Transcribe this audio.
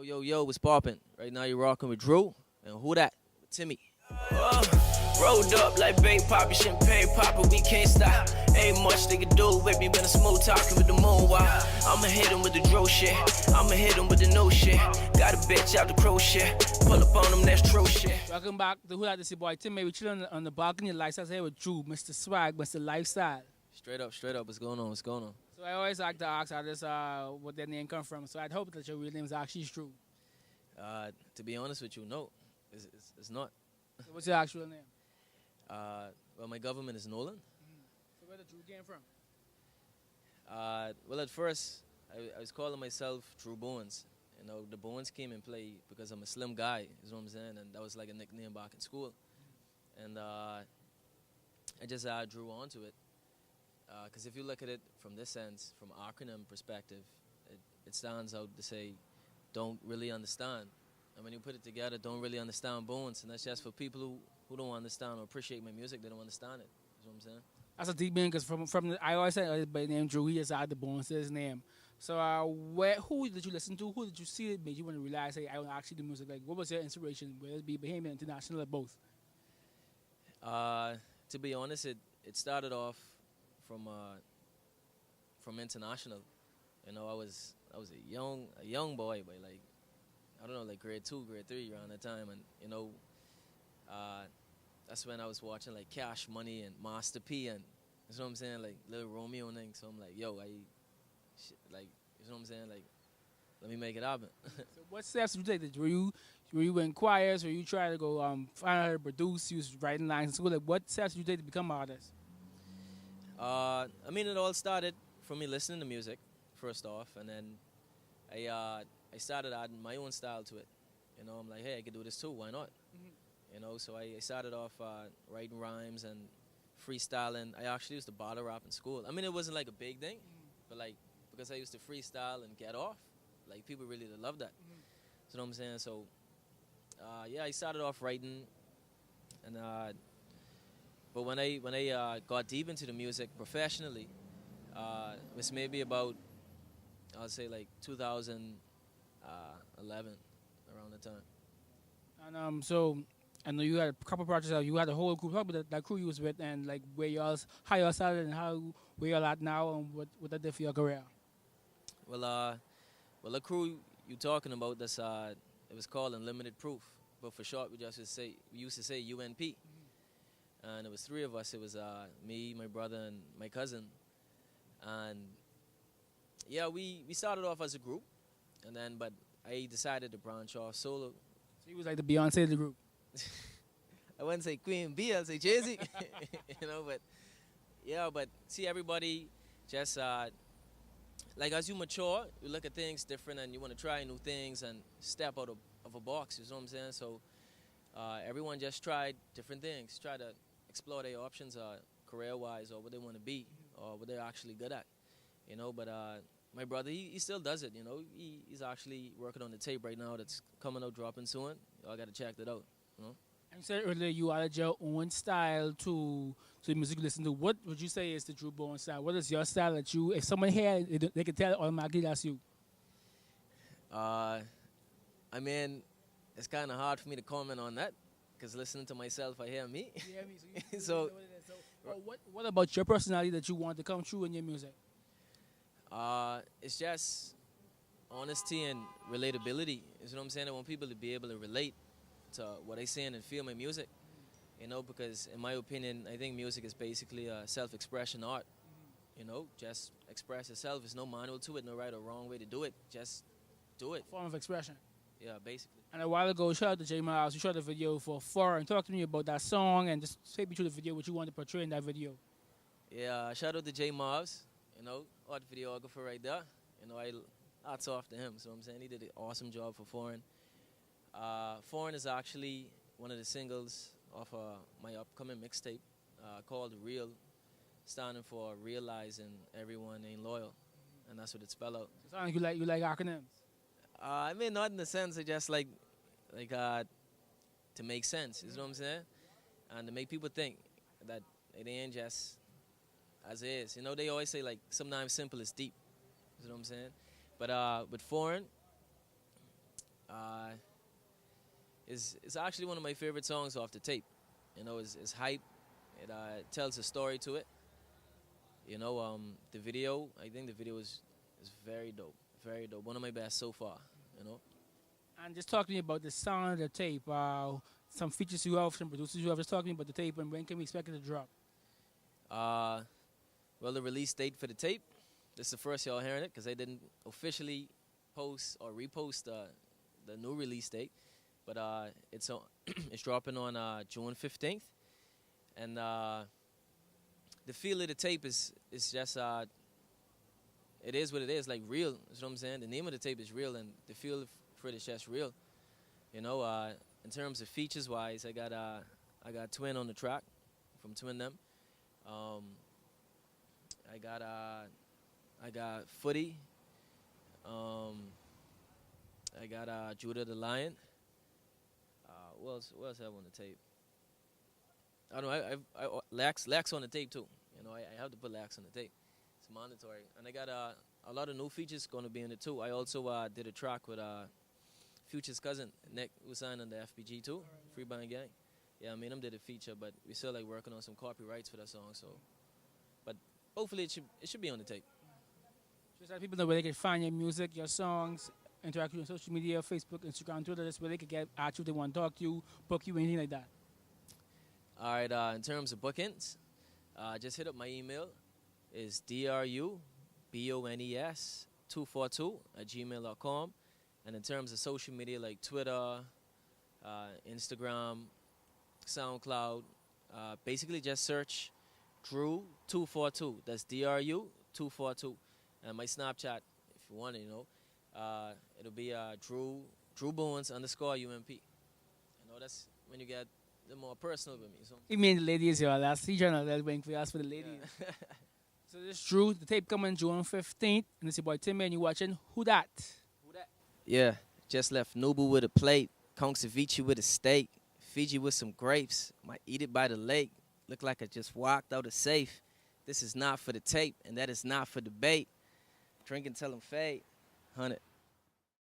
Yo, what's poppin'? Right now you're rocking with Drew, and who that? Timmy. Rolled up like Bay Poppin', champagne poppin', we can't stop. Ain't much they can do with me, been a smooth talking with the moon while I'ma hit him with the drill shit, I'ma hit him with the no shit. Got a bitch out the crow shit, pull up on them, that's true shit. Welcome back to Who That This Your Boy TIMMAY. We chilling on the balcony of Lifestylez here with Drew, Mr. Swag, Mr. Lifestyle. Straight up, what's going on? So I always like to ask artists what their name come from. So I'd hope that your real name is actually Drew. To be honest with you, no, it's not. So what's your actual name? Well, my government is Nolan. So where the Drew came from? Well, at first, I was calling myself Drew Bowens. You know, the Bowens came in play because I'm a slim guy, is what I'm saying, and that was like a nickname back in school. And I just drew onto it. Because if you look at it from this sense, from acronym perspective, it stands out to say, don't really understand. And when you put it together, don't really understand Bowens, and that's just for people who don't understand or appreciate my music, they don't understand it. You know what I'm saying? That's a deep meaning because I always say everybody named Drew, he just added the Bones to his name. So who did you listen to? Who did you see that made you want to realize, hey, I want to actually do music? Like, what was your inspiration, whether it be Bahamian, international, or both? To be honest, it started off from international. You know, I was a young boy, but like, I don't know, like grade 2, grade 3 around that time, and you know, that's when I was watching like Cash Money and Master P, and you know what I'm saying, like Little Romeo and things. So I'm like, yo, like, you know what I'm saying, like, let me make it happen. So what steps did you take? Were you in choirs? Were you trying to go find out how to produce? You was writing lines in school. Like, what steps did you take to become an artist? I mean, it all started from me listening to music, first off, and then I started adding my own style to it. You know, I'm like, hey, I could do this too, why not? You know, so I started off writing rhymes and freestyling. I actually used to battle rap in school. I mean, it wasn't like a big thing, but like, because I used to freestyle and get off, like people really love that. You know what I'm saying? So, yeah, I started off writing, and but when I got deep into the music professionally, it was maybe about, I'll say like 2011, around the time. And so I know you had a couple projects out. You had a whole crew. Talk about that crew you was with and like how y'all started and where y'all at now and what that did for your career. Well, the crew you talking about, that's it was called Unlimited Proof, but for short we used to say UNP. And it was 3 of us. It was me, my brother, and my cousin. And yeah, we started off as a group, and then but I decided to branch off solo. So you was like the Beyonce of the group. I wouldn't say Queen B, I'd say Jay-Z. You know, but yeah, but see, everybody just like as you mature, you look at things different, and you want to try new things and step out of a box. You know what I'm saying? So everyone just tried different things, try to explore their options, career-wise, or what they want to be, or what they're actually good at. You know, but my brother, he still does it. You know, he's actually working on the tape right now that's coming out, dropping soon. Y'all got to check that out. You know? And you said earlier you added your own style to the music you listen to. What would you say is the Drew Bowen style? What is your style that you, if someone here, they can tell automatically that's you? I mean, it's kind of hard for me to comment on that, because listening to myself, I hear me. Yeah, me. So, what about your personality that you want to come true in your music? It's just honesty and relatability. You know what I'm saying? I want people to be able to relate to what I saying and feel my music. You know, because in my opinion, I think music is basically a self-expression art. You know, just express yourself. There's no manual to it, no right or wrong way to do it. Just do it. Form of expression. Yeah, basically. And a while ago, shout out to J Miles. You shot a video for Foreign. Talk to me about that song and just take me through the video, what you want to portray in that video. Yeah, shout out to J Miles. You know, art videographer right there. You know, hats off to him. So I'm saying he did an awesome job for Foreign. Foreign is actually one of the singles of my upcoming mixtape called Real, standing for realizing everyone ain't loyal, and that's what it spell out. It sounds like you like acronyms. I mean, not in the sense of just like to make sense. You know what I'm saying? And to make people think that it ain't just as it is. You know, they always say like sometimes simple is deep. You know what I'm saying? But with Foreign, is actually one of my favorite songs off the tape. You know, it's hype. It tells a story to it. You know, the video, I think the video is very dope. Very dope. One of my best so far, you know. And just talking about the sound of the tape, some features you have, some producers you have. Just talking about the tape, and when can we expect it to drop? Well, the release date for the tape, this is the first y'all hearing it because I didn't officially post or repost the new release date. But it's it's dropping on June 15th. And the feel of the tape is just, it is what it is, like real. You know what I'm saying? The name of the tape is real, and the feel for it is just real. You know, in terms of features wise, I got Twin on the track from Twin them. I got Footy. I got Judah the Lion. What else I have on the tape? I don't know. Lax on the tape too. You know, I have to put Lax on the tape. It's mandatory. And I got a lot of new features going to be in it too. I also did a track with Future's cousin Nick, who signed on the FBG too, Free Band Gang. Yeah, I mean, him did a feature, but we still like working on some copyrights for that song. So, but hopefully it should be on the tape. Just let people know where they can find your music, your songs, interact with you on social media, Facebook, Instagram, Twitter. That's where they can get at you if they want to talk to you, book you, anything like that. All right, in terms of bookings, just hit up my email. It's D.R.U, BONES 242 @gmail.com. And in terms of social media like Twitter, Instagram, SoundCloud, basically just search Drew 242. That's D.R.U 242. And my Snapchat, if you want it, you know, it'll be Drew Bones _UMP. You know, that's when you get the more personal with me. So. You mean the ladies, your last journal that's waiting for you, ask for the ladies. Yeah. So this is Drew, the tape coming June 15th, and it's your boy TIMMAY, and you watching Who Dat? Yeah, just left Nubu with a plate, Conch ceviche with a steak, Fiji with some grapes, might eat it by the lake. Look like I just walked out of safe. This is not for the tape, and that is not for debate. Drink until I'm fade. 100.